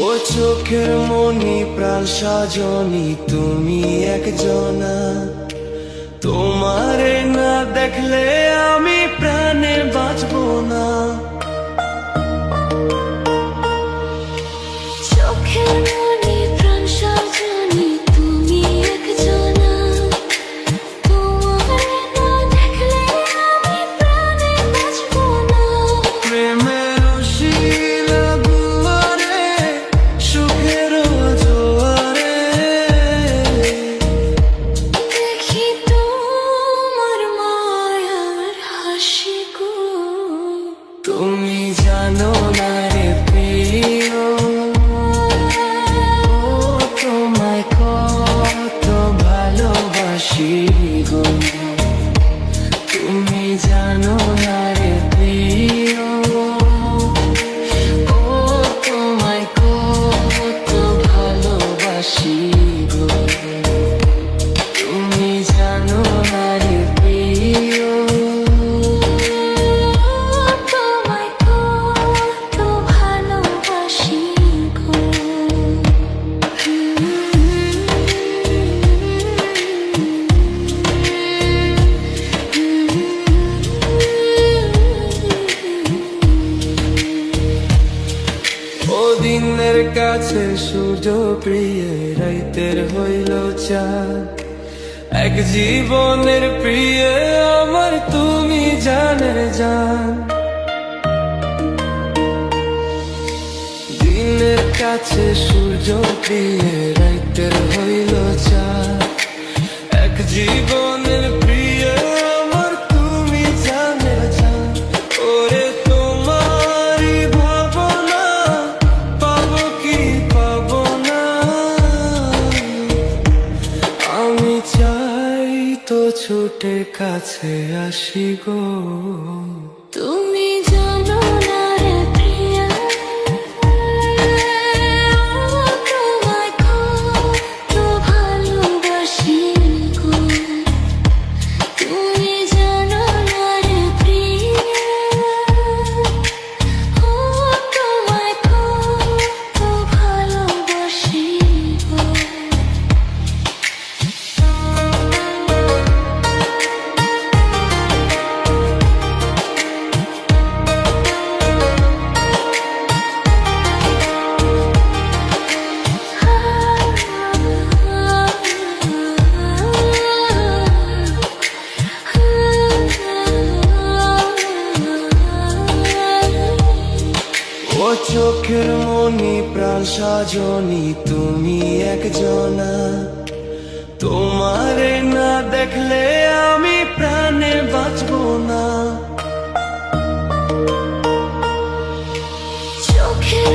ও চোখের মনি প্রাণ সাজনি তুমি একজনা, তোমারে না দেখলে আমি প্রাণে বাঁচবো না। চোখের মনি প্রাণ সাজনি তুমি একজনা, তোমারে না দেখলে আমি প্রাণে বাঁচবো না। প্রেমের শিলা দুয়ারে সুখের জোয়ারে দেখি তোমার মায়ার হাসি গো। তুমি জানো না রে প্রিয়, তোমায় কত ভালোবাসি গো। তুমি জানো না রে প্রিয়, তোমায় কত ভালোবাসি গো। তুমি জানো না রে প্রিয়, তোমায় কত ভালোবাসি গো। ও দিনের কাছে সূর্য প্রিয়, রাইতের হইল চাঁদ। এক জীবনের প্রিয় আমার তুমি জানের জান। দিনের কাছে সূর্য প্রিয়, রাইতের হইল চাঁদ। এক জীবনের প্রিয় আমার তুমি জানের জান। ওরে তোমারই ভাবনা পাবো কি পাবো না, আমি চাই তো ছুটে কাছে আসি গো। তুমি জানো না রে প্রিয়া, তোমায় কত ভালোবাসি গো। তুমি জানো না রে প্রিয়া, তোমায় কত ভালোবাসি গো। ও চোখের মনি প্রাণ সাজনি তুমি একজনা, তোমারে না দেখলে আমি প্রাণে বাঁচবো না। চোখের